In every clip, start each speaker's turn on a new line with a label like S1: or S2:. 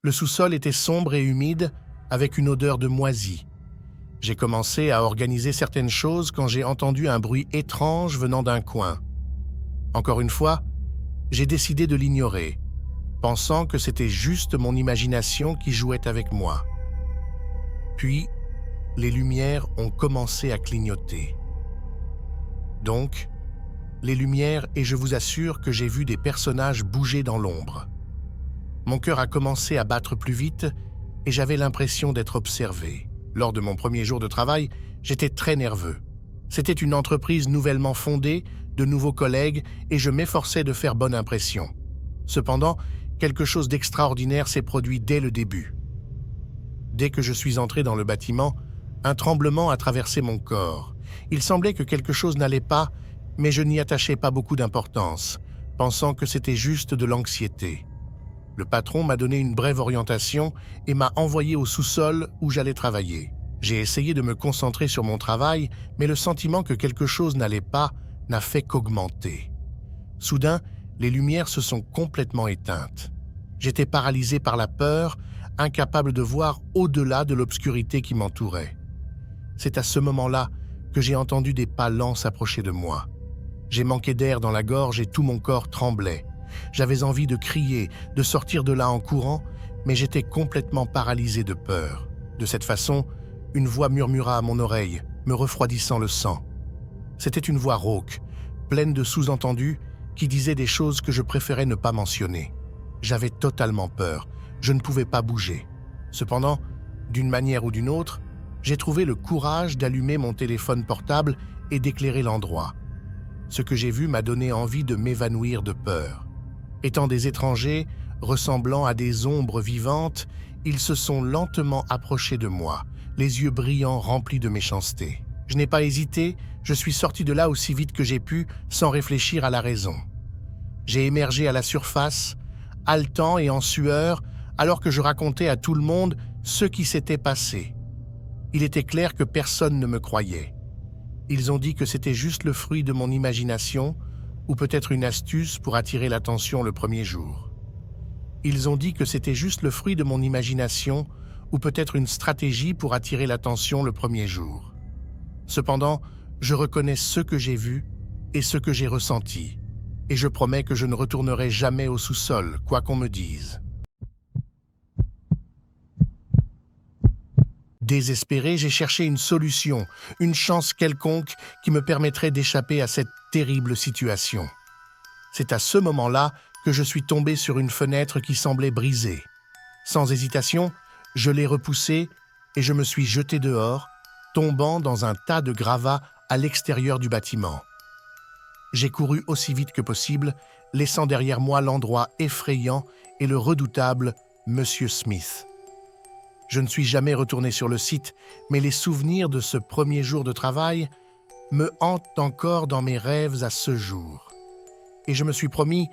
S1: Le sous-sol était sombre et humide, avec une odeur de moisi. J'ai commencé à organiser certaines choses quand j'ai entendu un bruit étrange venant d'un coin. Encore une fois, j'ai décidé de l'ignorer, pensant que c'était juste mon imagination qui jouait avec moi. Puis, les lumières ont commencé à clignoter. Donc, les lumières et je vous assure que j'ai vu des personnages bouger dans l'ombre. Mon cœur a commencé à battre plus vite et j'avais l'impression d'être observé. Lors de mon premier jour de travail, j'étais très nerveux. C'était une entreprise nouvellement fondée, de nouveaux collègues et je m'efforçais de faire bonne impression. Cependant, quelque chose d'extraordinaire s'est produit dès le début. Dès que je suis entré dans le bâtiment, un tremblement a traversé mon corps. Il semblait que quelque chose n'allait pas, mais je n'y attachais pas beaucoup d'importance, pensant que c'était juste de l'anxiété. Le patron m'a donné une brève orientation et m'a envoyé au sous-sol où j'allais travailler. J'ai essayé de me concentrer sur mon travail, mais le sentiment que quelque chose n'allait pas n'a fait qu'augmenter. Soudain, les lumières se sont complètement éteintes. J'étais paralysé par la peur, incapable de voir au-delà de l'obscurité qui m'entourait. C'est à ce moment-là que j'ai entendu des pas lents s'approcher de moi. J'ai manqué d'air dans la gorge et tout mon corps tremblait. J'avais envie de crier, de sortir de là en courant, mais j'étais complètement paralysé de peur. De cette façon, une voix murmura à mon oreille, me refroidissant le sang. C'était une voix rauque, pleine de sous-entendus, qui disait des choses que je préférais ne pas mentionner. J'avais totalement peur, je ne pouvais pas bouger. Cependant, d'une manière ou d'une autre, j'ai trouvé le courage d'allumer mon téléphone portable et d'éclairer l'endroit. Ce que j'ai vu m'a donné envie de m'évanouir de peur. Étant des étrangers, ressemblant à des ombres vivantes, ils se sont lentement approchés de moi, les yeux brillants remplis de méchanceté. Je n'ai pas hésité, je suis sorti de là aussi vite que j'ai pu, sans réfléchir à la raison. J'ai émergé à la surface, haletant et en sueur, alors que je racontais à tout le monde ce qui s'était passé. Il était clair que personne ne me croyait. Ils ont dit que c'était juste le fruit de mon imagination, ou peut-être une astuce pour attirer l'attention le premier jour. Ils ont dit que c'était juste le fruit de mon imagination, ou peut-être une stratégie pour attirer l'attention le premier jour. Cependant, je reconnais ce que j'ai vu et ce que j'ai ressenti, et je promets que je ne retournerai jamais au sous-sol, quoi qu'on me dise. Désespéré, j'ai cherché une solution, une chance quelconque qui me permettrait d'échapper à cette terrible situation. C'est à ce moment-là que je suis tombé sur une fenêtre qui semblait brisée. Sans hésitation, je l'ai repoussée et je me suis jeté dehors, tombant dans un tas de gravats à l'extérieur du bâtiment. J'ai couru aussi vite que possible, laissant derrière moi l'endroit effrayant et le redoutable Monsieur Smith. Je ne suis jamais retourné sur le site, mais les souvenirs de ce premier jour de travail me hantent encore dans mes rêves à ce jour. Et je me suis promis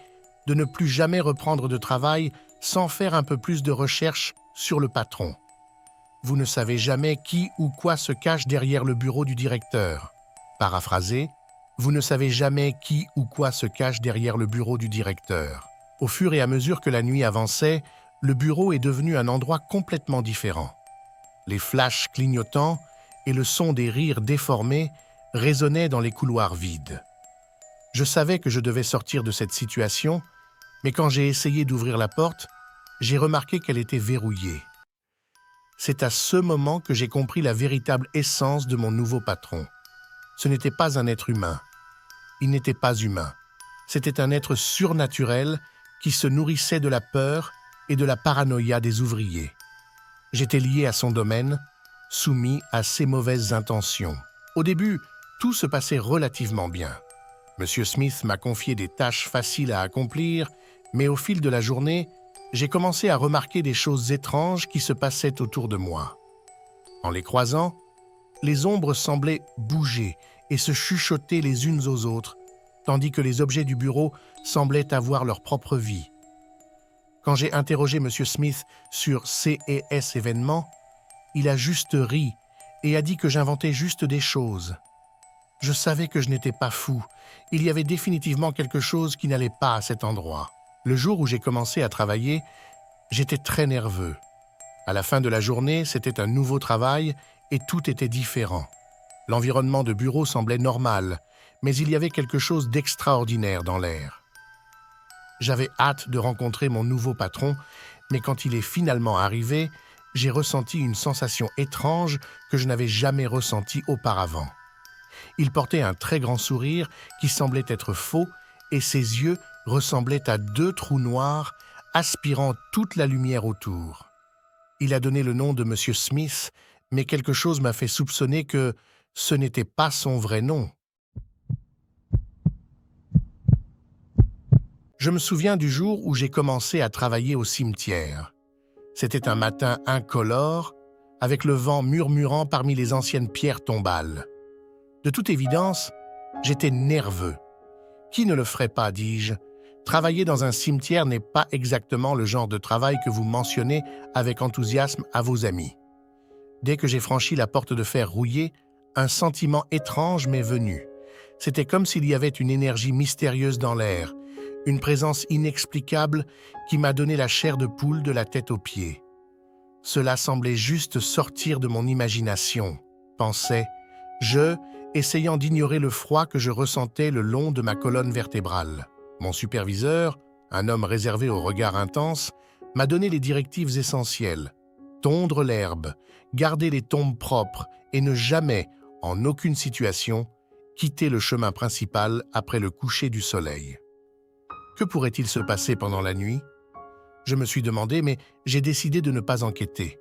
S1: de ne plus jamais reprendre de travail sans faire un peu plus de recherche sur le patron. Vous ne savez jamais qui ou quoi se cache derrière le bureau du directeur. Paraphrasé, vous ne savez jamais qui ou quoi se cache derrière le bureau du directeur. Au fur et à mesure que la nuit avançait, le bureau est devenu un endroit complètement différent. Les flashs clignotants et le son des rires déformés résonnaient dans les couloirs vides. Je savais que je devais sortir de cette situation, mais quand j'ai essayé d'ouvrir la porte, j'ai remarqué qu'elle était verrouillée. C'est à ce moment que j'ai compris la véritable essence de mon nouveau patron. Ce n'était pas un être humain. Il n'était pas humain. C'était un être surnaturel qui se nourrissait de la peur et de la paranoïa des ouvriers. J'étais lié à son domaine, soumis à ses mauvaises intentions. Au début, tout se passait relativement bien. Monsieur Smith m'a confié des tâches faciles à accomplir, mais au fil de la journée, j'ai commencé à remarquer des choses étranges qui se passaient autour de moi. En les croisant, les ombres semblaient bouger et se chuchoter les unes aux autres, tandis que les objets du bureau semblaient avoir leur propre vie. Quand j'ai interrogé M. Smith sur CES événements, il a juste ri et a dit que j'inventais juste des choses. Je savais que je n'étais pas fou. Il y avait définitivement quelque chose qui n'allait pas à cet endroit. Le jour où j'ai commencé à travailler, J'étais très nerveux. À la fin de la journée, c'était un nouveau travail et tout était différent. L'environnement de bureau semblait normal, mais il y avait quelque chose d'extraordinaire dans l'air. J'avais hâte de rencontrer mon nouveau patron, mais quand il est finalement arrivé, j'ai ressenti une sensation étrange que je n'avais jamais ressentie auparavant. Il portait un très grand sourire qui semblait être faux et ses yeux ressemblaient à deux trous noirs aspirant toute la lumière autour. Il a donné le nom de Monsieur Smith, mais quelque chose m'a fait soupçonner que ce n'était pas son vrai nom. Je me souviens du jour où j'ai commencé à travailler au cimetière. C'était un matin incolore, avec le vent murmurant parmi les anciennes pierres tombales. De toute évidence, j'étais nerveux. Qui ne le ferait pas, dis-je? Travailler dans un cimetière n'est pas exactement le genre de travail que vous mentionnez avec enthousiasme à vos amis. Dès que j'ai franchi la porte de fer rouillée, un sentiment étrange m'est venu. C'était comme s'il y avait une énergie mystérieuse dans l'air, une présence inexplicable qui m'a donné la chair de poule de la tête aux pieds. Cela semblait juste sortir de mon imagination, pensais-je, essayant d'ignorer le froid que je ressentais le long de ma colonne vertébrale. Mon superviseur, un homme réservé au regard intense, m'a donné les directives essentielles. Tondre l'herbe, garder les tombes propres et ne jamais, en aucune situation, quitter le chemin principal après le coucher du soleil. Que pourrait-il se passer pendant la nuit? Je me suis demandé, mais j'ai décidé de ne pas enquêter.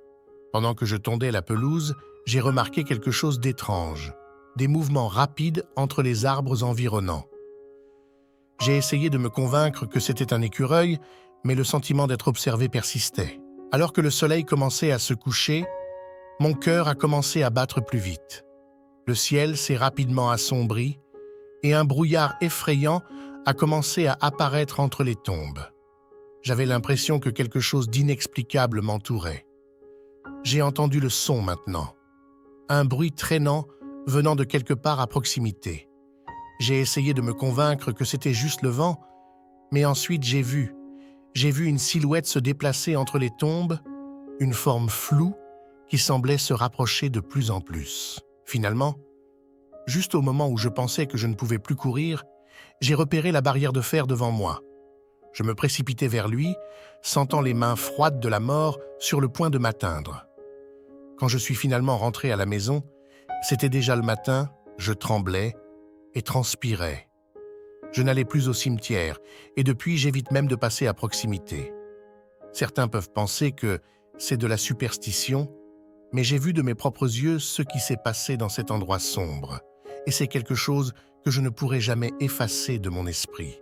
S1: Pendant que je tondais la pelouse, j'ai remarqué quelque chose d'étrange. Des mouvements rapides entre les arbres environnants. J'ai essayé de me convaincre que c'était un écureuil, mais le sentiment d'être observé persistait. Alors que le soleil commençait à se coucher, mon cœur a commencé à battre plus vite. Le ciel s'est rapidement assombri et un brouillard effrayant a commencé à apparaître entre les tombes. J'avais l'impression que quelque chose d'inexplicable m'entourait. J'ai entendu le son maintenant. Un bruit traînant venant de quelque part à proximité. J'ai essayé de me convaincre que c'était juste le vent, mais ensuite j'ai vu une silhouette se déplacer entre les tombes, une forme floue qui semblait se rapprocher de plus en plus. Finalement, juste au moment où je pensais que je ne pouvais plus courir, j'ai repéré la barrière de fer devant moi. Je me précipitais vers lui, sentant les mains froides de la mort sur le point de m'atteindre. Quand je suis finalement rentré à la maison, c'était déjà le matin, je tremblais et transpirais. Je n'allais plus au cimetière et depuis, j'évite même de passer à proximité. Certains peuvent penser que c'est de la superstition, mais j'ai vu de mes propres yeux ce qui s'est passé dans cet endroit sombre, et c'est quelque chose que je ne pourrai jamais effacer de mon esprit.